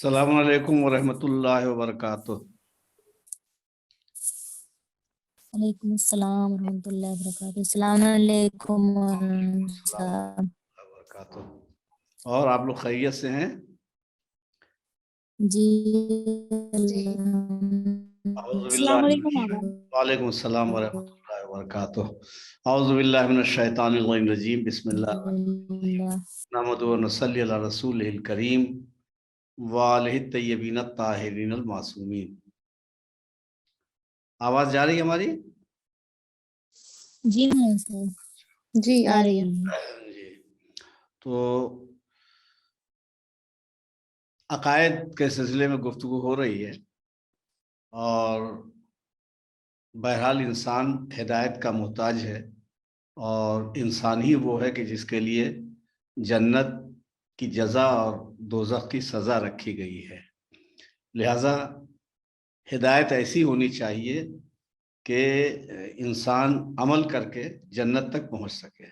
السلام علیکم ورحمۃ اللہ وبرکاتہ۔ وعلیکم السلام ورحمۃ اللہ وبرکاتہ۔ السلام علیکم ورحمۃ اللہ وبرکاتہ۔ اور آپ لوگ خیریت سے ہیں؟ جی السلام علیکم مولانا۔ وعلیکم السلام ورحمۃ اللہ وبرکاتہ۔ اعوذ باللہ من الشیطان الرجیم، بسم اللہ نحمدہ و نصلی علی رسولہ الکریم وآلہ الطیبین الطاہرین المعصومین۔ آواز جا رہی ہے ہماری؟ جی مولانا جی آ رہی ہے۔ جی، تو عقائد کے سلسلے میں گفتگو ہو رہی ہے، اور بہرحال انسان ہدایت کا محتاج ہے، اور انسان ہی وہ ہے کہ جس کے لیے جنت کی جزا اور دوزخ کی سزا رکھی گئی ہے۔ لہذا ہدایت ایسی ہونی چاہیے کہ انسان عمل کر کے جنت تک پہنچ سکے،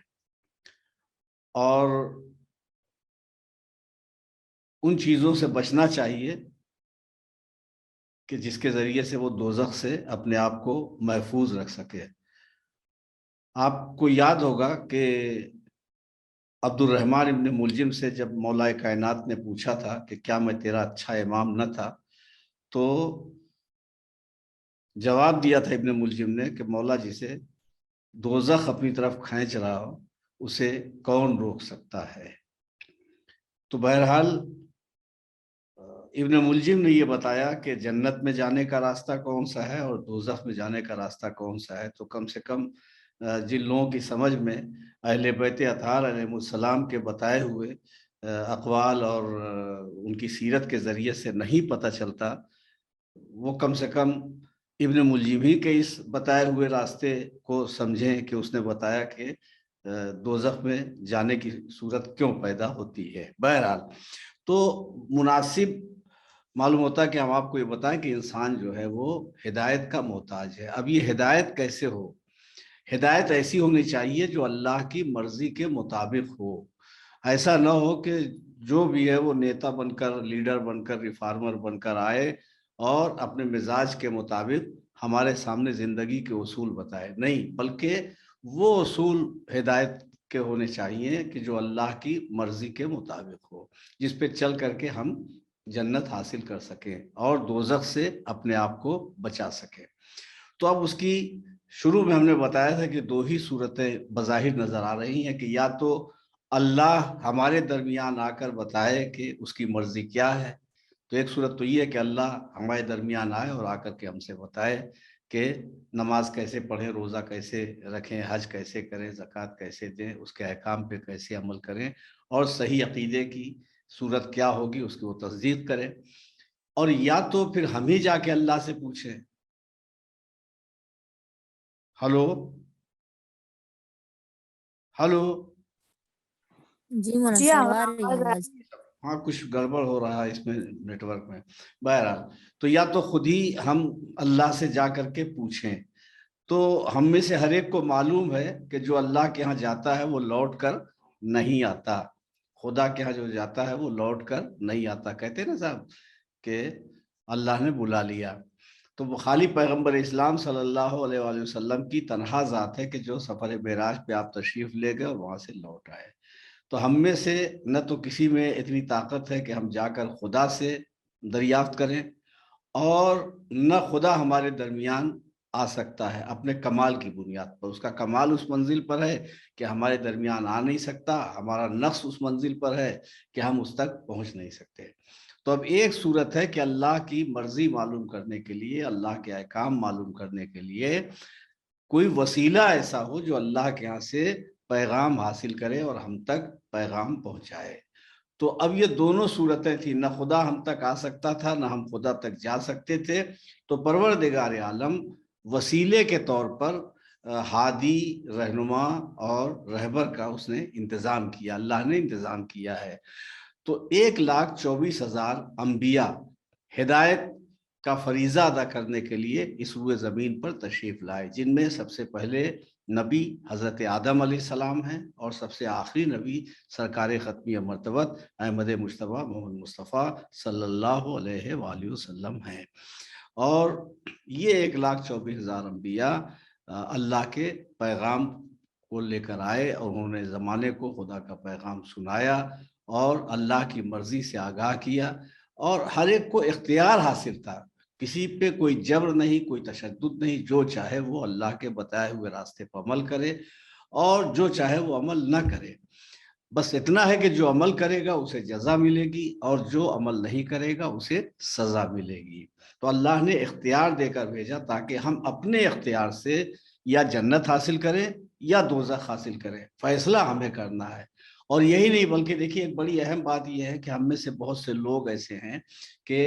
اور ان چیزوں سے بچنا چاہیے کہ جس کے ذریعے سے وہ دوزخ سے اپنے آپ کو محفوظ رکھ سکے۔ آپ کو یاد ہوگا کہ عبد الرحمن ابن ملجم سے جب مولا کائنات نے پوچھا تھا کہ کیا میں تیرا اچھا امام نہ تھا، تو جواب دیا تھا ابن ملجم نے کہ مولا جسے دوزخ اپنی طرف کھینچ رہا ہو اسے کون روک سکتا ہے۔ تو بہرحال ابن ملجم نے یہ بتایا کہ جنت میں جانے کا راستہ کون سا ہے اور دوزخ میں جانے کا راستہ کون سا ہے۔ تو کم سے کم جن لوگوں کی سمجھ میں اہل بیت اطہار علیہ السلام کے بتائے ہوئے اقوال اور ان کی سیرت کے ذریعے سے نہیں پتہ چلتا، وہ کم سے کم ابن ملجم ہی کے اس بتائے ہوئے راستے کو سمجھیں کہ اس نے بتایا کہ دوزخ میں جانے کی صورت کیوں پیدا ہوتی ہے۔ بہرحال تو مناسب معلوم ہوتا ہے کہ ہم آپ کو یہ بتائیں کہ انسان جو ہے وہ ہدایت کا محتاج ہے۔ اب یہ ہدایت کیسے ہو؟ ہدایت ایسی ہونی چاہیے جو اللہ کی مرضی کے مطابق ہو۔ ایسا نہ ہو کہ جو بھی ہے وہ نیتا بن کر، لیڈر بن کر، ریفارمر بن کر آئے اور اپنے مزاج کے مطابق ہمارے سامنے زندگی کے اصول بتائے۔ نہیں، بلکہ وہ اصول ہدایت کے ہونے چاہیے کہ جو اللہ کی مرضی کے مطابق ہو، جس پہ چل کر کے ہم جنت حاصل کر سکیں اور دوزخ سے اپنے آپ کو بچا سکیں۔ تو اب اس کی شروع میں ہم نے بتایا تھا کہ دو ہی صورتیں بظاہر نظر آ رہی ہیں کہ یا تو اللہ ہمارے درمیان آ کر بتائے کہ اس کی مرضی کیا ہے، تو ایک صورت تو یہ ہے کہ اللہ ہمارے درمیان آئے اور آ کر کے ہم سے بتائے کہ نماز کیسے پڑھیں، روزہ کیسے رکھیں، حج کیسے کریں، زکوٰۃ کیسے دیں، اس کے احکام پہ کیسے عمل کریں، اور صحیح عقیدے کی صورت کیا ہوگی اس کی وہ تصدیق کریں۔ اور یا تو پھر ہم ہی جا کے اللہ سے پوچھیں۔ ہلو ہلو جی مولانا آ رہی ہے آواز۔ ہاں، کچھ گڑبڑ ہو رہا ہے اس میں نیٹ ورک میں۔ بہرحال تو یا تو خود ہی ہم اللہ سے جا کر کے پوچھیں۔ تو ہم میں سے ہر ایک کو معلوم ہے کہ جو اللہ کے ہاں جاتا ہے وہ لوٹ کر نہیں آتا، خدا کے ہاں جو جاتا ہے وہ لوٹ کر نہیں آتا۔ کہتے ہیں نا صاحب کہ اللہ نے بلا لیا، تو وہ خالی پیغمبر اسلام صلی اللہ علیہ وآلہ وسلم کی تنہا ذات ہے کہ جو سفر معراج پہ آپ تشریف لے گئے اور وہاں سے لوٹ آئے۔ تو ہم میں سے نہ تو کسی میں اتنی طاقت ہے کہ ہم جا کر خدا سے دریافت کریں، اور نہ خدا ہمارے درمیان آ سکتا ہے اپنے کمال کی بنیاد پر۔ اس کا کمال اس منزل پر ہے کہ ہمارے درمیان آ نہیں سکتا، ہمارا نقص اس منزل پر ہے کہ ہم اس تک پہنچ نہیں سکتے۔ تو اب ایک صورت ہے کہ اللہ کی مرضی معلوم کرنے کے لیے، اللہ کے احکام معلوم کرنے کے لیے کوئی وسیلہ ایسا ہو جو اللہ کے ہاں سے پیغام حاصل کرے اور ہم تک پیغام پہنچائے۔ تو اب یہ دونوں صورتیں تھیں، نہ خدا ہم تک آ سکتا تھا نہ ہم خدا تک جا سکتے تھے۔ تو پروردگار عالم وسیلے کے طور پر ہادی، رہنما اور رہبر کا اس نے انتظام کیا، اللہ نے انتظام کیا ہے۔ تو 1,24,000 انبیاء ہدایت کا فریضہ ادا کرنے کے لیے اس روئے زمین پر تشریف لائے، جن میں سب سے پہلے نبی حضرت آدم علیہ السلام ہیں اور سب سے آخری نبی سرکار ختمی مرتبت احمد مجتبیٰ محمد مصطفیٰ صلی اللہ علیہ وآلہ وسلم ہیں۔ اور یہ 1,24,000 انبیاء اللہ کے پیغام کو لے کر آئے اور انہوں نے زمانے کو خدا کا پیغام سنایا اور اللہ کی مرضی سے آگاہ کیا، اور ہر ایک کو اختیار حاصل تھا، کسی پہ کوئی جبر نہیں، کوئی تشدد نہیں، جو چاہے وہ اللہ کے بتائے ہوئے راستے پر عمل کرے اور جو چاہے وہ عمل نہ کرے۔ بس اتنا ہے کہ جو عمل کرے گا اسے جزا ملے گی اور جو عمل نہیں کرے گا اسے سزا ملے گی۔ تو اللہ نے اختیار دے کر بھیجا تاکہ ہم اپنے اختیار سے یا جنت حاصل کریں یا دوزخ حاصل کریں، فیصلہ ہمیں کرنا ہے۔ اور یہی نہیں بلکہ دیکھیے ایک بڑی اہم بات یہ ہے کہ ہم میں سے بہت سے لوگ ایسے ہیں کہ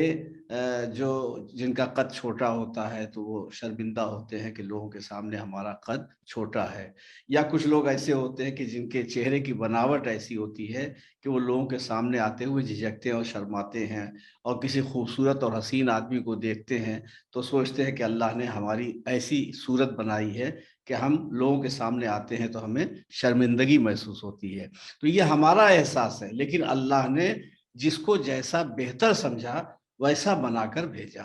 جو جن کا قد چھوٹا ہوتا ہے تو وہ شرمندہ ہوتے ہیں کہ لوگوں کے سامنے ہمارا قد چھوٹا ہے، یا کچھ لوگ ایسے ہوتے ہیں کہ جن کے چہرے کی بناوٹ ایسی ہوتی ہے کہ وہ لوگوں کے سامنے آتے ہوئے جھجکتے ہیں اور شرماتے ہیں، اور کسی خوبصورت اور حسین آدمی کو دیکھتے ہیں تو سوچتے ہیں کہ اللہ نے ہماری ایسی صورت بنائی ہے کہ ہم لوگوں کے سامنے آتے ہیں تو ہمیں شرمندگی محسوس ہوتی ہے۔ تو یہ ہمارا احساس ہے، لیکن اللہ نے جس کو جیسا بہتر سمجھا ویسا بنا کر بھیجا۔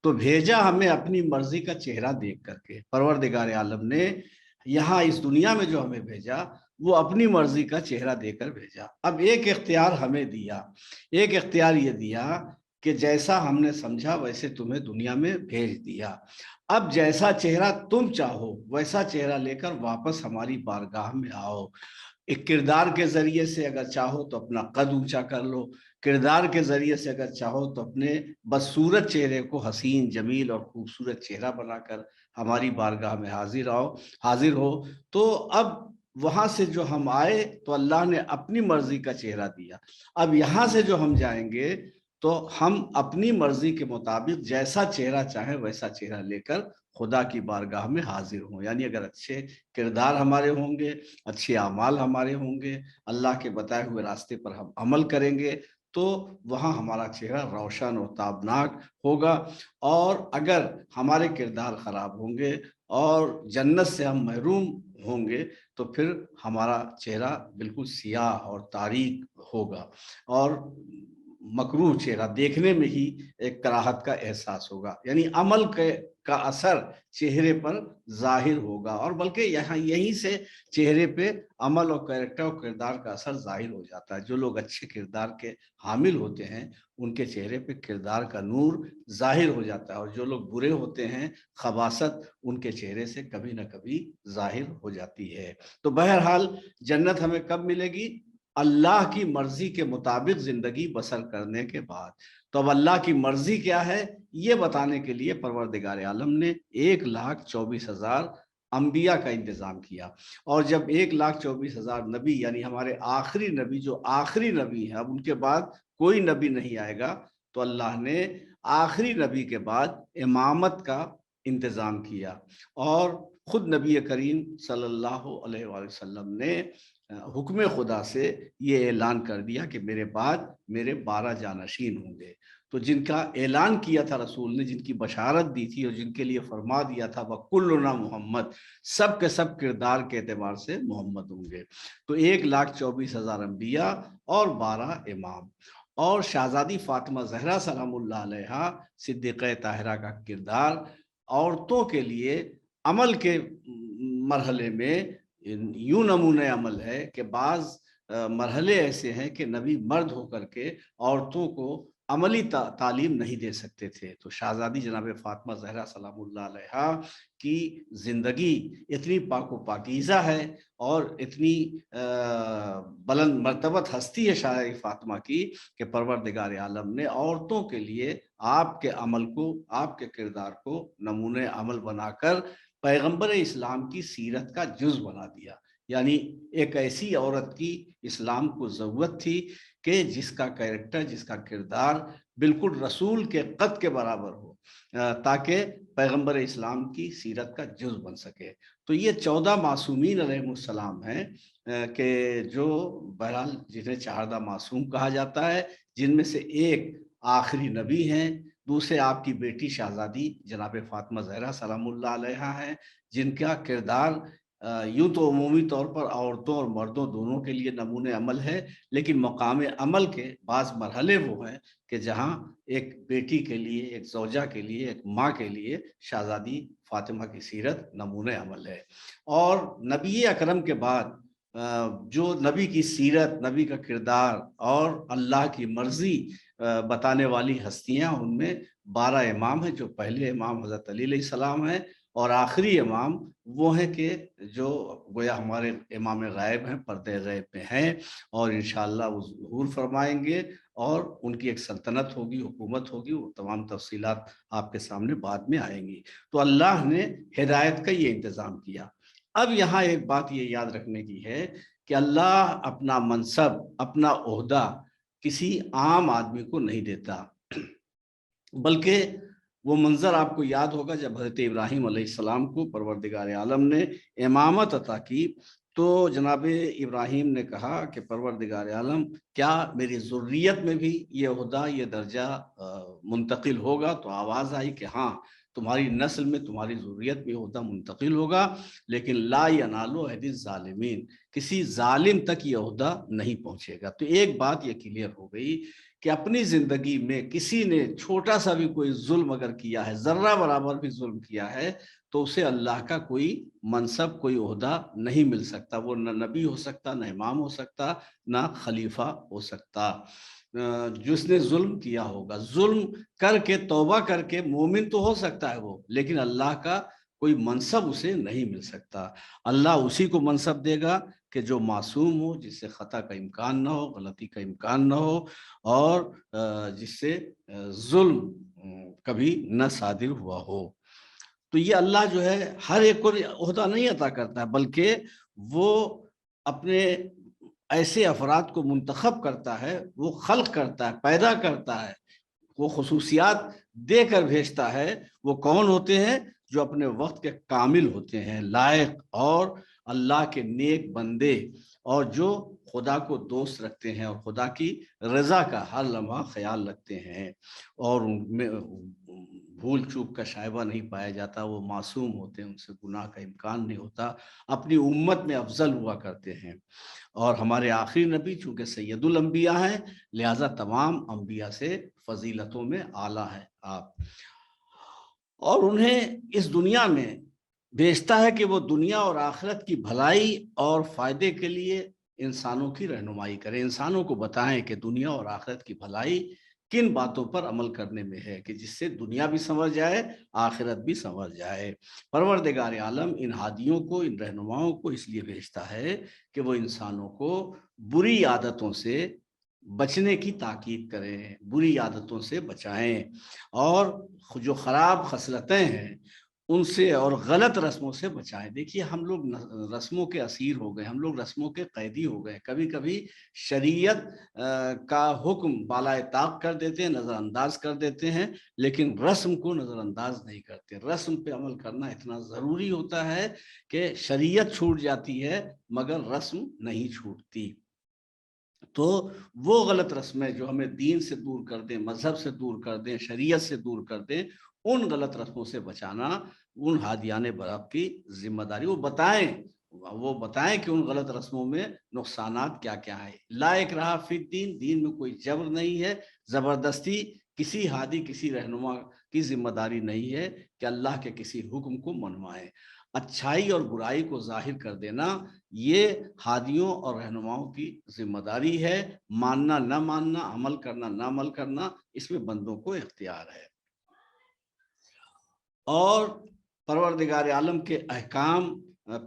تو بھیجا ہمیں اپنی مرضی کا چہرہ دیکھ کر کے۔ پروردگار عالم نے یہاں اس دنیا میں جو ہمیں بھیجا وہ اپنی مرضی کا چہرہ دے کر بھیجا۔ اب ایک اختیار ہمیں دیا، ایک اختیار یہ دیا کہ جیسا ہم نے سمجھا ویسے تمہیں دنیا میں بھیج دیا، اب جیسا چہرہ تم چاہو ویسا چہرہ لے کر واپس ہماری بارگاہ میں آؤ۔ ایک کردار کے ذریعے سے اگر چاہو تو اپنا قد اونچا کر لو، کردار کے ذریعے سے اگر چاہو تو اپنے بدصورت چہرے کو حسین جمیل اور خوبصورت چہرہ بنا کر ہماری بارگاہ میں حاضر ہو۔ تو اب وہاں سے جو ہم آئے تو اللہ نے اپنی مرضی کا چہرہ دیا، اب یہاں سے جو ہم جائیں گے تو ہم اپنی مرضی کے مطابق جیسا چہرہ چاہیں ویسا چہرہ لے کر خدا کی بارگاہ میں حاضر ہوں۔ یعنی اگر اچھے کردار ہمارے ہوں گے، اچھے اعمال ہمارے ہوں گے، اللہ کے بتائے ہوئے راستے پر ہم عمل کریں گے تو وہاں ہمارا چہرہ روشن اور تابناک ہوگا، اور اگر ہمارے کردار خراب ہوں گے اور جنت سے ہم محروم ہوں گے تو پھر ہمارا چہرہ بالکل سیاہ اور تاریک ہوگا اور مکروہ چہرہ، دیکھنے میں ہی ایک کراہت کا احساس ہوگا۔ یعنی عمل کا اثر چہرے پر ظاہر ہوگا، اور بلکہ یہیں سے چہرے پہ عمل اور کریکٹر اور کردار کا اثر ظاہر ہو جاتا ہے۔ جو لوگ اچھے کردار کے حامل ہوتے ہیں ان کے چہرے پہ کردار کا نور ظاہر ہو جاتا ہے، اور جو لوگ برے ہوتے ہیں خباثت ان کے چہرے سے کبھی نہ کبھی ظاہر ہو جاتی ہے۔ تو بہرحال جنت ہمیں کب ملے گی؟ اللہ کی مرضی کے مطابق زندگی بسر کرنے کے بعد۔ تو اب اللہ کی مرضی کیا ہے یہ بتانے کے لیے پروردگار عالم نے 1,24,000 انبیاء کا انتظام کیا، اور جب 1,24,000 نبی یعنی ہمارے آخری نبی جو آخری نبی ہیں، اب ان کے بعد کوئی نبی نہیں آئے گا، تو اللہ نے آخری نبی کے بعد امامت کا انتظام کیا، اور خود نبی کریم صلی اللہ علیہ وآلہ وسلم نے حکم خدا سے یہ اعلان کر دیا کہ میرے بعد میرے 12 جانشین ہوں گے۔ تو جن کا اعلان کیا تھا رسول نے، جن کی بشارت دی تھی اور جن کے لیے فرما دیا تھا وَكُلُّنَا محمد، سب کے سب کردار کے اعتبار سے محمد ہوں گے۔ تو 1,24,000 انبیاء اور 12 امام، اور شہزادی فاطمہ زہرا سلام اللہ علیہا صدیقہ طاہرہ کا کردار عورتوں کے لیے عمل کے مرحلے میں یوں نمونہ عمل ہے کہ بعض مرحلے ایسے ہیں کہ نبی مرد ہو کر کے عورتوں کو عملی تعلیم نہیں دے سکتے تھے۔ تو شہزادی جناب فاطمہ زہرا سلام اللہ علیہا کی زندگی اتنی پاک و پاکیزہ ہے اور اتنی بلند مرتبت ہستی ہے شہزادی فاطمہ کی کہ پروردگار عالم نے عورتوں کے لیے آپ کے عمل کو، آپ کے کردار کو نمونہ عمل بنا کر پیغمبر اسلام کی سیرت کا جز بنا دیا۔ یعنی ایک ایسی عورت کی اسلام کو ضرورت تھی کہ جس کا کریکٹر، جس کا کردار بالکل رسول کے قد کے برابر ہو، تاکہ پیغمبر اسلام کی سیرت کا جز بن سکے۔ تو یہ 14 معصومین علیہ السلام ہیں کہ جو بہرحال جنہیں 14 معصوم کہا جاتا ہے، جن میں سے ایک آخری نبی ہیں، دوسرے آپ کی بیٹی شہزادی جناب فاطمہ زہرا سلام اللہ علیہا ہیں، جن کا کردار یوں تو عمومی طور پر عورتوں اور مردوں دونوں کے لیے نمونے عمل ہے، لیکن مقام عمل کے بعض مرحلے وہ ہیں کہ جہاں ایک بیٹی کے لیے، ایک زوجہ کے لیے، ایک ماں کے لیے شہزادی فاطمہ کی سیرت نمونے عمل ہے۔ اور نبی اکرم کے بعد جو نبی کی سیرت، نبی کا کردار اور اللہ کی مرضی بتانے والی ہستیاں، ان میں 12 امام ہیں، جو پہلے امام حضرت علی علیہ السلام ہیں، اور آخری امام وہ ہیں کہ جو گویا ہمارے امام غائب ہیں، پردے غیب میں ہیں، اور انشاءاللہ وہ ظہور فرمائیں گے، اور ان کی ایک سلطنت ہوگی، حکومت ہوگی، وہ تمام تفصیلات آپ کے سامنے بعد میں آئیں گی۔ تو اللہ نے ہدایت کا یہ انتظام کیا۔ اب یہاں ایک بات یہ یاد رکھنے کی ہے کہ اللہ اپنا منصب، اپنا عہدہ کسی عام آدمی کو نہیں دیتا، بلکہ وہ منظر آپ کو یاد ہوگا جب حضرت ابراہیم علیہ السلام کو پروردگار عالم نے امامت عطا کی، تو جناب ابراہیم نے کہا کہ پروردگار عالم، کیا میری ذریت میں بھی یہ عہدہ، یہ درجہ منتقل ہوگا؟ تو آواز آئی کہ ہاں، تمہاری نسل میں، تمہاری ذریت میں عہدہ منتقل ہوگا، لیکن لا ینال عہد الظالمین، کسی ظالم تک یہ عہدہ نہیں پہنچے گا۔ تو ایک بات یہ کلیئر ہو گئی کہ اپنی زندگی میں کسی نے چھوٹا سا بھی کوئی ظلم اگر کیا ہے، ذرہ برابر بھی ظلم کیا ہے، تو اسے اللہ کا کوئی منصب، کوئی عہدہ نہیں مل سکتا۔ وہ نہ نبی ہو سکتا، نہ امام ہو سکتا، نہ خلیفہ ہو سکتا۔ جس نے ظلم کیا ہوگا، ظلم کر کے، توبہ کر کے مومن تو ہو سکتا ہے وہ، لیکن اللہ کا کوئی منصب اسے نہیں مل سکتا۔ اللہ اسی کو منصب دے گا کہ جو معصوم ہو، جس سے خطا کا امکان نہ ہو، غلطی کا امکان نہ ہو، اور جس سے ظلم کبھی نہ صادر ہوا ہو۔ تو یہ اللہ جو ہے ہر ایک کو عہدہ نہیں عطا کرتا ہے، بلکہ وہ اپنے ایسے افراد کو منتخب کرتا ہے، وہ خلق کرتا ہے، پیدا کرتا ہے، وہ خصوصیات دے کر بھیجتا ہے۔ وہ کون ہوتے ہیں؟ جو اپنے وقت کے کامل ہوتے ہیں، لائق اور اللہ کے نیک بندے، اور جو خدا کو دوست رکھتے ہیں اور خدا کی رضا کا ہر لمحہ خیال رکھتے ہیں، اور ان میں بھول چوک کا شائبہ نہیں پایا جاتا، وہ معصوم ہوتے ہیں، ان سے گناہ کا امکان نہیں ہوتا، اپنی امت میں افضل ہوا کرتے ہیں۔ اور ہمارے آخری نبی چونکہ سید الانبیاء ہیں، لہٰذا تمام انبیاء سے فضیلتوں میں اعلیٰ ہیں آپ، اور انہیں اس دنیا میں بھیجتا ہے کہ وہ دنیا اور آخرت کی بھلائی اور فائدے کے لیے انسانوں کی رہنمائی کریں، انسانوں کو بتائیں کہ دنیا اور آخرت کی بھلائی کن باتوں پر عمل کرنے میں ہے، کہ جس سے دنیا بھی سنور جائے، آخرت بھی سنور جائے۔ پروردگار عالم ان ہادیوں کو، ان رہنماؤں کو اس لیے بھیجتا ہے کہ وہ انسانوں کو بری عادتوں سے بچنے کی تاکید کریں، بری عادتوں سے بچائیں، اور جو خراب خصلتیں ہیں ان سے اور غلط رسموں سے بچائیں۔ دیکھیے، ہم لوگ رسموں کے اسیر ہو گئے، ہم لوگ رسموں کے قیدی ہو گئے، کبھی کبھی شریعت کا حکم بالائے طاق کر دیتے ہیں، نظر انداز کر دیتے ہیں، لیکن رسم کو نظر انداز نہیں کرتے۔ رسم پہ عمل کرنا اتنا ضروری ہوتا ہے کہ شریعت چھوٹ جاتی ہے مگر رسم نہیں چھوٹتی۔ تو وہ غلط رسمیں جو ہمیں دین سے دور کر دیں، مذہب سے دور کر دیں، شریعت سے دور کر دیں، ان غلط رسموں سے بچانا ان ہادیان برحق کی ذمہ داری۔ وہ بتائیں کہ ان غلط رسموں میں نقصانات کیا کیا ہیں۔ لا اکراہ فی الدین، دین میں کوئی جبر نہیں ہے، زبردستی کسی ہادی، کسی رہنما کی ذمہ داری نہیں ہے کہ اللہ کے کسی حکم کو منوائیں۔ اچھائی اور برائی کو ظاہر کر دینا یہ ہادیوں اور رہنماؤں کی ذمہ داری ہے، ماننا نہ ماننا، عمل کرنا نہ عمل کرنا، اس میں بندوں کو اختیار ہے۔ اور پروردگار عالم کے احکام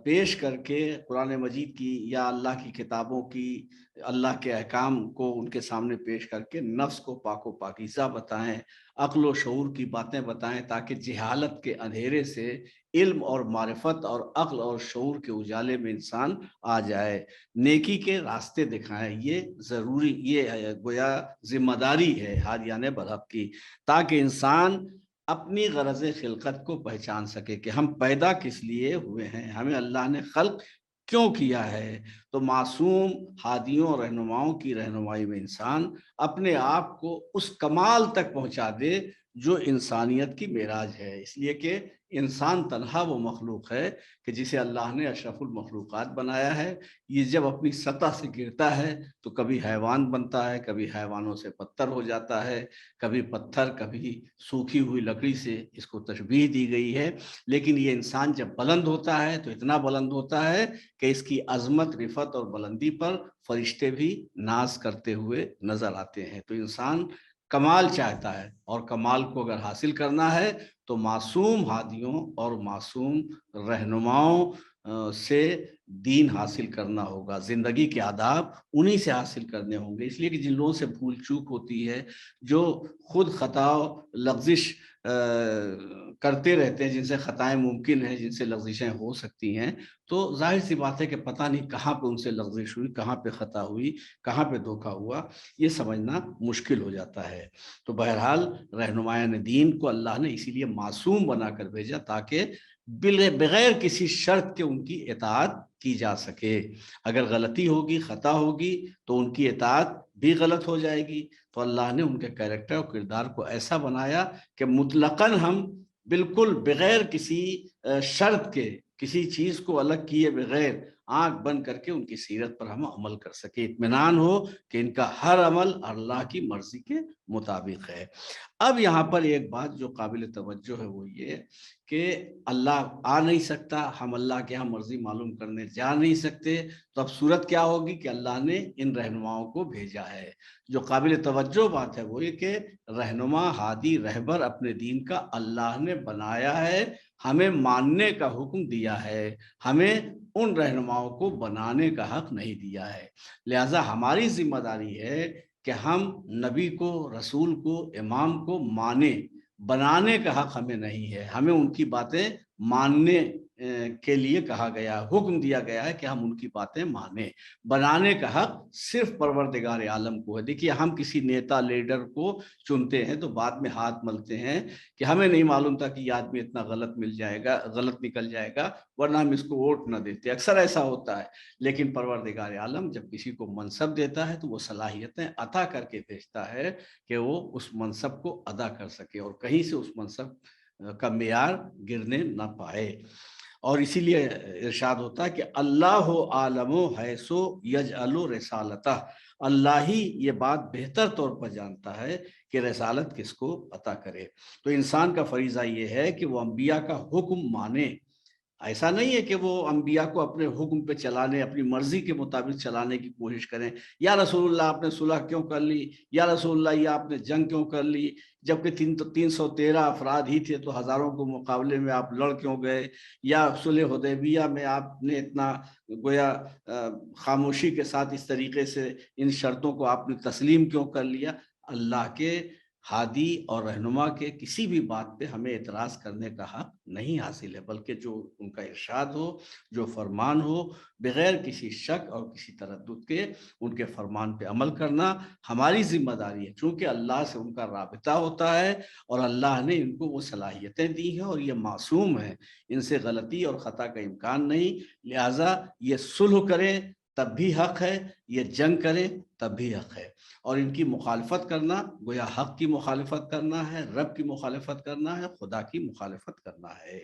پیش کر کے، قرآن مجید کی یا اللہ کی کتابوں کی، اللہ کے احکام کو ان کے سامنے پیش کر کے نفس کو پاک و پاکیزہ بتائیں، عقل و شعور کی باتیں بتائیں، تاکہ جہالت کے اندھیرے سے علم اور معرفت اور عقل اور شعور کے اجالے میں انسان آ جائے، نیکی کے راستے دکھائیں۔ یہ ضروری، یہ گویا ذمہ داری ہے ہادیان برحق کی، تاکہ انسان اپنی غرض خلقت کو پہچان سکے کہ ہم پیدا کس لیے ہوئے ہیں، ہمیں اللہ نے خلق کیوں کیا ہے۔ تو معصوم ہادیوں اور رہنماؤں کی رہنمائی میں انسان اپنے آپ کو اس کمال تک پہنچا دے جو انسانیت کی معراج ہے، اس لیے کہ انسان تنہا وہ مخلوق ہے کہ جسے اللہ نے اشرف المخلوقات بنایا ہے۔ یہ جب اپنی سطح سے گرتا ہے تو کبھی حیوان بنتا ہے، کبھی حیوانوں سے پتھر ہو جاتا ہے، کبھی پتھر، کبھی سوکھی ہوئی لکڑی سے اس کو تشبیہ دی گئی ہے۔ لیکن یہ انسان جب بلند ہوتا ہے تو اتنا بلند ہوتا ہے کہ اس کی عظمت، رفعت اور بلندی پر فرشتے بھی ناز کرتے ہوئے نظر آتے ہیں۔ تو انسان کمال چاہتا ہے، اور کمال کو اگر حاصل کرنا ہے تو معصوم ہادیوں اور معصوم رہنماؤں سے دین حاصل کرنا ہوگا، زندگی کے آداب انہی سے حاصل کرنے ہوں گے۔ اس لیے کہ جن لوگوں سے بھول چوک ہوتی ہے، جو خود خطا لغزش کرتے رہتے ہیں، جن سے خطائیں ممکن ہیں، جن سے لغزشیں ہو سکتی ہیں، تو ظاہر سی بات ہے کہ پتہ نہیں کہاں پہ ان سے لغزش ہوئی، کہاں پہ خطا ہوئی، کہاں پہ دھوکہ ہوا، یہ سمجھنا مشکل ہو جاتا ہے۔ تو بہرحال رہنمایان دین کو اللہ نے اسی لیے معصوم بنا کر بھیجا تاکہ بغیر کسی شرط کے ان کی اطاعت کی جا سکے۔ اگر غلطی ہوگی، خطا ہوگی تو ان کی اطاعت بھی غلط ہو جائے گی۔ تو اللہ نے ان کے کیریکٹر اور کردار کو ایسا بنایا کہ مطلقاً ہم بالکل بغیر کسی شرط کے، کسی چیز کو الگ کیے بغیر آنکھ بند کر کے ان کی سیرت پر ہم عمل کر سکے، اطمینان ہو کہ ان کا ہر عمل اللہ کی مرضی کے مطابق ہے۔ اب یہاں پر ایک بات جو قابل توجہ ہے وہ یہ کہ اللہ آ نہیں سکتا، ہم اللہ کے ہاں مرضی معلوم کرنے جا نہیں سکتے، تو اب صورت کیا ہوگی کہ اللہ نے ان رہنماؤں کو بھیجا ہے۔ جو قابل توجہ بات ہے وہ یہ کہ رہنما، ہادی، رہبر اپنے دین کا اللہ نے بنایا ہے، ہمیں ماننے کا حکم دیا ہے، ہمیں ان رہنماؤں کو بنانے کا حق نہیں دیا ہے۔ لہٰذا ہماری ذمہ داری ہے کہ ہم نبی کو، رسول کو، امام کو مانیں، بنانے کا حق ہمیں نہیں ہے۔ ہمیں ان کی باتیں ماننے کے لیے کہا گیا، حکم دیا گیا ہے کہ ہم ان کی باتیں مانیں، بنانے کا حق صرف پروردگار عالم کو ہے۔ دیکھیے ہم کسی نیتا، لیڈر کو چنتے ہیں تو بعد میں ہاتھ ملتے ہیں کہ ہمیں نہیں معلوم تھا کہ یہ آدمی اتنا غلط غلط نکل جائے گا، ورنہ ہم اس کو ووٹ نہ دیتے، اکثر ایسا ہوتا ہے۔ لیکن پروردگار عالم جب کسی کو منصب دیتا ہے تو وہ صلاحیتیں عطا کر کے بھیجتا ہے کہ وہ اس منصب کو ادا کر سکے اور کہیں سے اس منصب کا معیار گرنے نہ پائے۔ اور اسی لیے ارشاد ہوتا ہے کہ اللہ عالم حیث یجعل رسالتہ، اللہ ہی یہ بات بہتر طور پر جانتا ہے کہ رسالت کس کو عطا کرے۔ تو انسان کا فریضہ یہ ہے کہ وہ انبیاء کا حکم مانے۔ ایسا نہیں ہے کہ وہ انبیاء کو اپنے حکم پہ چلانے، اپنی مرضی کے مطابق چلانے کی کوشش کریں۔ یا رسول اللہ آپ نے صلح کیوں کر لی، یا رسول اللہ یہ آپ نے جنگ کیوں کر لی، جبکہ 313 افراد ہی تھے تو ہزاروں کو مقابلے میں آپ لڑ کیوں گئے، یا صلح حدیبیہ میں آپ نے اتنا گویا خاموشی کے ساتھ اس طریقے سے ان شرطوں کو آپ نے تسلیم کیوں کر لیا۔ اللہ کے ہادی اور رہنما کے کسی بھی بات پہ ہمیں اعتراض کرنے کا حق نہیں حاصل ہے، بلکہ جو ان کا ارشاد ہو، جو فرمان ہو، بغیر کسی شک اور کسی تردد کے ان کے فرمان پہ عمل کرنا ہماری ذمہ داری ہے، چونکہ اللہ سے ان کا رابطہ ہوتا ہے اور اللہ نے ان کو وہ صلاحیتیں دی ہیں اور یہ معصوم ہیں، ان سے غلطی اور خطا کا امکان نہیں۔ لہٰذا یہ صلح کریں تب بھی حق ہے، یہ جنگ کریں تب بھی حق ہے، اور ان کی مخالفت کرنا گویا حق کی مخالفت کرنا ہے، رب کی مخالفت کرنا ہے، خدا کی مخالفت کرنا ہے۔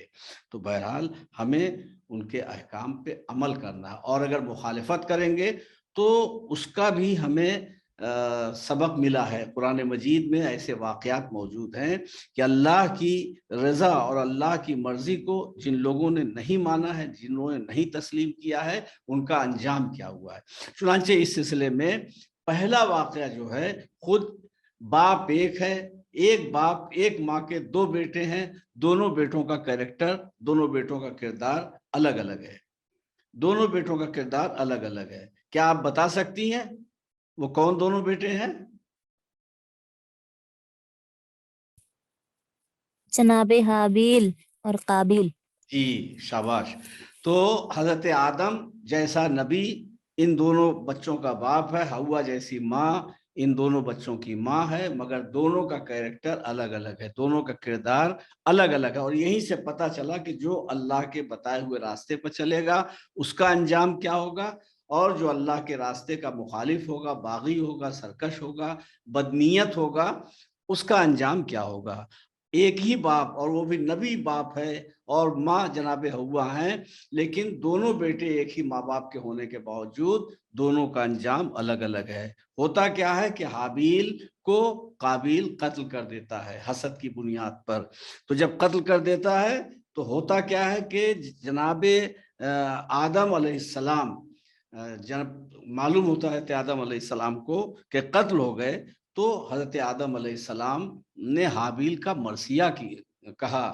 تو بہرحال ہمیں ان کے احکام پہ عمل کرنا ہے، اور اگر مخالفت کریں گے تو اس کا بھی ہمیں سبق ملا ہے۔ قرآن مجید میں ایسے واقعات موجود ہیں کہ اللہ کی رضا اور اللہ کی مرضی کو جن لوگوں نے نہیں مانا ہے، جنہوں نے نہیں تسلیم کیا ہے، ان کا انجام کیا ہوا ہے۔ چنانچہ اس سلسلے میں پہلا واقعہ جو ہے، خود باپ ایک ہے، ایک باپ ایک ماں کے دو بیٹے ہیں، دونوں بیٹوں کا کیریکٹر، دونوں بیٹوں کا کردار الگ الگ ہے، دونوں بیٹوں کا کردار الگ الگ ہے۔ کیا آپ بتا سکتی ہیں وہ کون دونوں بیٹے ہیں؟ جناب حابیل اور قابیل۔ جی شاباش۔ تو حضرت آدم جیسا نبی ان دونوں بچوں کا باپ ہے، حوا جیسی ماں ان دونوں بچوں کی ماں ہے، مگر دونوں کا کیریکٹر الگ الگ ہے، دونوں کا کردار الگ الگ ہے۔ اور یہیں سے پتہ چلا کہ جو اللہ کے بتائے ہوئے راستے پر چلے گا اس کا انجام کیا ہوگا، اور جو اللہ کے راستے کا مخالف ہوگا، باغی ہوگا، سرکش ہوگا، بدنیت ہوگا، اس کا انجام کیا ہوگا؟ ایک ہی باپ، اور وہ بھی نبی باپ ہے، اور ماں جناب ہوا ہیں، لیکن دونوں بیٹے ایک ہی ماں باپ کے ہونے کے باوجود دونوں کا انجام الگ الگ ہے۔ ہوتا کیا ہے کہ حابیل کو قابیل قتل کر دیتا ہے حسد کی بنیاد پر۔ تو جب قتل کر دیتا ہے تو ہوتا کیا ہے کہ جناب آدم علیہ السلام، معلوم ہوتا ہے کہ آدم علیہ السلام کو کہ قتل ہو گئے، تو حضرت آدم علیہ السلام نے حابیل کا مرثیہ کہا،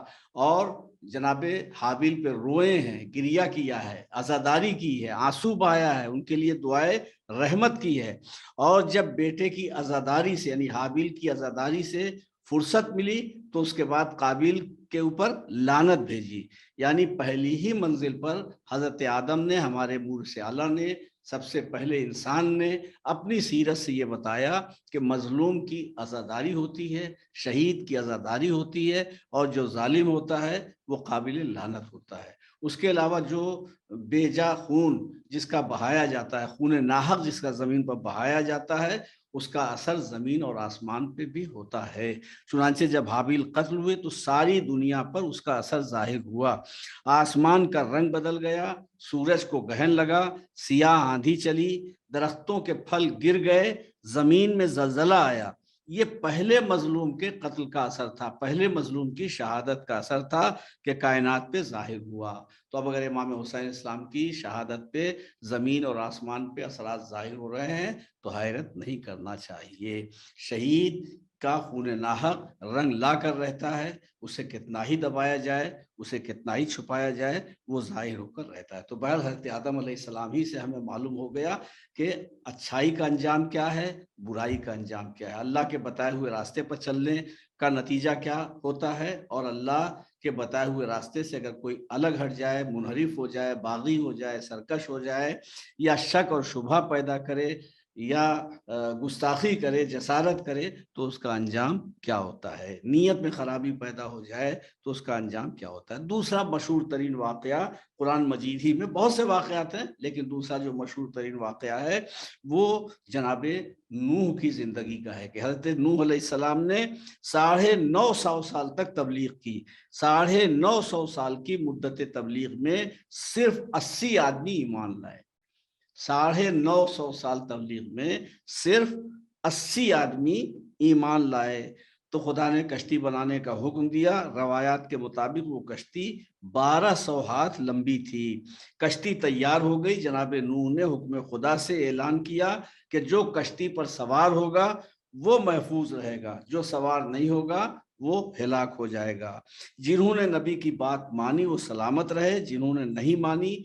اور جناب حابیل پہ روئے ہیں، گریہ کیا ہے، عزاداری کی ہے، آنسو بہایا ہے، ان کے لیے دعائے رحمت کی ہے۔ اور جب بیٹے کی عزاداری سے، یعنی حابیل کی عزاداری سے فرصت ملی، تو اس کے بعد قابیل کے اوپر لعنت بھیجی۔ یعنی پہلی ہی منزل پر حضرت آدم نے، ہمارے مرشد اعلیٰ نے، سب سے پہلے انسان نے اپنی سیرت سے یہ بتایا کہ مظلوم کی عزاداری ہوتی ہے، شہید کی عزاداری ہوتی ہے، اور جو ظالم ہوتا ہے وہ قابل لعنت ہوتا ہے۔ اس کے علاوہ جو بے جا خون جس کا بہایا جاتا ہے، خون ناحق جس کا زمین پر بہایا جاتا ہے، اس کا اثر زمین اور آسمان پہ بھی ہوتا ہے۔ چنانچہ جب حابیل قتل ہوئے تو ساری دنیا پر اس کا اثر ظاہر ہوا، آسمان کا رنگ بدل گیا، سورج کو گرہن لگا، سیاہ آندھی چلی، درختوں کے پھل گر گئے، زمین میں زلزلہ آیا۔ یہ پہلے مظلوم کے قتل کا اثر تھا، پہلے مظلوم کی شہادت کا اثر تھا کہ کائنات پہ ظاہر ہوا۔ تو اب اگر امام حسین اسلام کی شہادت پہ زمین اور آسمان پہ اثرات ظاہر ہو رہے ہیں تو حیرت نہیں کرنا چاہیے۔ شہید کا خون ناحق رنگ لا کر رہتا ہے، اسے کتنا ہی دبایا جائے، اسے کتنا ہی چھپایا جائے، وہ ظاہر ہو کر رہتا ہے۔ تو بہرحال حضرت آدم علیہ السلام ہی سے ہمیں معلوم ہو گیا کہ اچھائی کا انجام کیا ہے، برائی کا انجام کیا ہے، اللہ کے بتائے ہوئے راستے پر چلنے کا نتیجہ کیا ہوتا ہے، اور اللہ کے بتائے ہوئے راستے سے اگر کوئی الگ ہٹ جائے، منحرف ہو جائے، باغی ہو جائے، سرکش ہو جائے، یا شک اور شبہ پیدا کرے، یا گستاخی کرے، جسارت کرے، تو اس کا انجام کیا ہوتا ہے، نیت میں خرابی پیدا ہو جائے تو اس کا انجام کیا ہوتا ہے۔ دوسرا مشہور ترین واقعہ قرآن مجید ہی میں بہت سے واقعات ہیں، لیکن دوسرا جو مشہور ترین واقعہ ہے وہ جناب نوح کی زندگی کا ہے کہ حضرت نوح علیہ السلام نے 950 سال تک تبلیغ کی۔ 950 سال کی مدت تبلیغ میں صرف 80 آدمی ایمان لائے۔ 950 سال تبلیغ میں صرف 80 آدمی ایمان لائے۔ تو خدا نے کشتی بنانے کا حکم دیا۔ روایات کے مطابق وہ کشتی 1200 ہاتھ لمبی تھی۔ کشتی تیار ہو گئی، جناب نوح نے حکم خدا سے اعلان کیا کہ جو کشتی پر سوار ہوگا وہ محفوظ رہے گا، جو سوار نہیں ہوگا وہ ہلاک ہو جائے گا۔ جنہوں نے نبی کی بات مانی وہ سلامت رہے، جنہوں نے نہیں مانی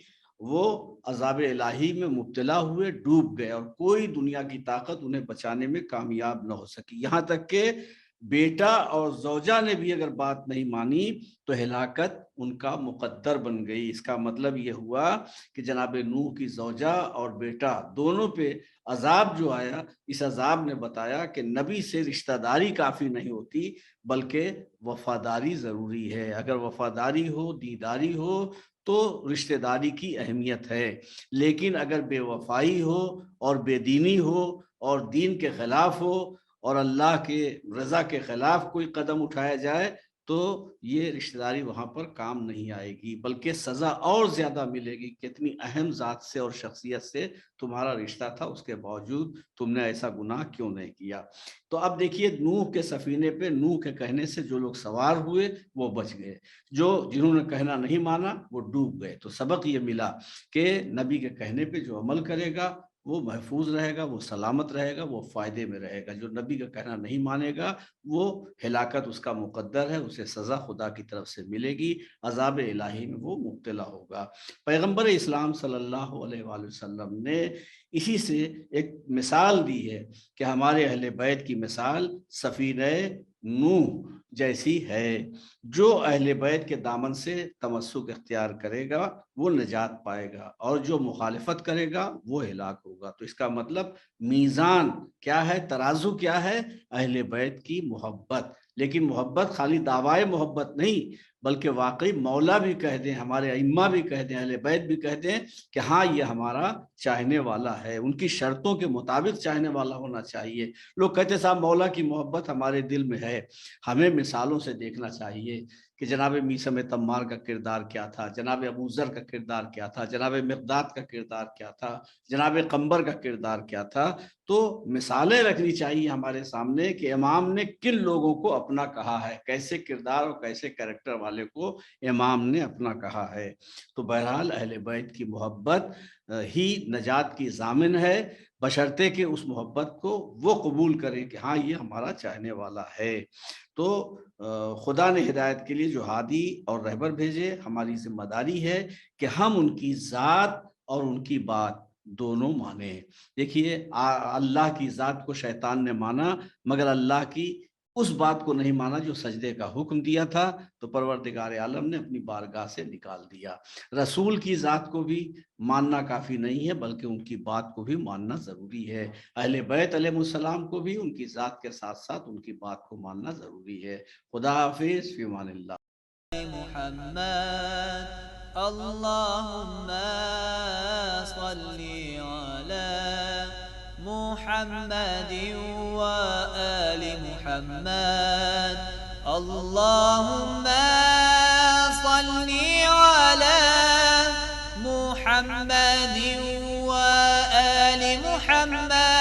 وہ عذاب الہی میں مبتلا ہوئے، ڈوب گئے، اور کوئی دنیا کی طاقت انہیں بچانے میں کامیاب نہ ہو سکی۔ یہاں تک کہ بیٹا اور زوجہ نے بھی اگر بات نہیں مانی تو ہلاکت ان کا مقدر بن گئی۔ اس کا مطلب یہ ہوا کہ جناب نوح کی زوجہ اور بیٹا دونوں پہ عذاب جو آیا، اس عذاب نے بتایا کہ نبی سے رشتہ داری کافی نہیں ہوتی، بلکہ وفاداری ضروری ہے۔ اگر وفاداری ہو، دیداری ہو، تو رشتہ داری کی اہمیت ہے، لیکن اگر بے وفائی ہو اور بے دینی ہو اور دین کے خلاف ہو اور اللہ کے رضا کے خلاف کوئی قدم اٹھایا جائے تو یہ رشتہ داری وہاں پر کام نہیں آئے گی، بلکہ سزا اور زیادہ ملے گی۔ کتنی اہم ذات سے اور شخصیت سے تمہارا رشتہ تھا، اس کے باوجود تم نے ایسا گناہ کیوں نہیں کیا۔ تو اب دیکھیے نوح کے سفینے پہ نوح کے کہنے سے جو لوگ سوار ہوئے وہ بچ گئے، جنہوں نے کہنا نہیں مانا وہ ڈوب گئے۔ تو سبق یہ ملا کہ نبی کے کہنے پہ جو عمل کرے گا وہ محفوظ رہے گا، وہ سلامت رہے گا، وہ فائدے میں رہے گا۔ جو نبی کا کہنا نہیں مانے گا وہ ہلاکت اس کا مقدر ہے، اسے سزا خدا کی طرف سے ملے گی، عذاب الہی میں وہ مبتلا ہوگا۔ پیغمبر اسلام صلی اللہ علیہ وآلہ وسلم نے اسی سے ایک مثال دی ہے کہ ہمارے اہل بیت کی مثال سفینہ نوح جیسی ہے۔ جو اہل بیت کے دامن سے تمسک اختیار کرے گا وہ نجات پائے گا، اور جو مخالفت کرے گا وہ ہلاک ہوگا۔ تو اس کا مطلب میزان کیا ہے، ترازو کیا ہے؟ اہل بیت کی محبت۔ لیکن محبت خالی دعوی محبت نہیں، بلکہ واقعی مولا بھی کہہ دیں، ہمارے ائمہ بھی کہہ دیں، اہل بیت بھی کہہ دیں کہ ہاں یہ ہمارا چاہنے والا ہے، ان کی شرطوں کے مطابق چاہنے والا ہونا چاہیے۔ لوگ کہتے صاحب مولا کی محبت ہمارے دل میں ہے، ہمیں مثالوں سے دیکھنا چاہیے کہ جناب میثم تمار کا کردار کیا تھا، جناب ابو ذر کا کردار کیا تھا، جناب مقداد کا کردار کیا تھا، جناب قمبر کا کردار کیا تھا۔ تو مثالیں رکھنی چاہیے ہمارے سامنے کہ امام نے کن لوگوں کو اپنا کہا ہے، کیسے کردار اور کیسے کریکٹر والے کو امام نے اپنا کہا ہے۔ تو بہرحال اہل بیت کی محبت ہی نجات کی ضامن ہے، بشرطے کہ اس محبت کو وہ قبول کریں کہ ہاں یہ ہمارا چاہنے والا ہے۔ تو خدا نے ہدایت کے لیے جو ہادی اور رہبر بھیجے، ہماری ذمہ داری ہے کہ ہم ان کی ذات اور ان کی بات دونوں مانیں۔ دیکھیے اللہ کی ذات کو شیطان نے مانا، مگر اللہ کی اس بات کو نہیں مانا جو سجدے کا حکم دیا تھا، تو پروردگار عالم نے اپنی بارگاہ سے نکال دیا۔ رسول کی ذات کو بھی ماننا کافی نہیں ہے، بلکہ ان کی بات کو بھی ماننا ضروری ہے۔ اہل بیت علیہ السلام کو بھی ان کی ذات کے ساتھ ساتھ ان کی بات کو ماننا ضروری ہے۔ خدا حافظ، فی امان اللہ۔ محمد اللهم صل على محمد وآل محمد اللهم صل على محمد وآل محمد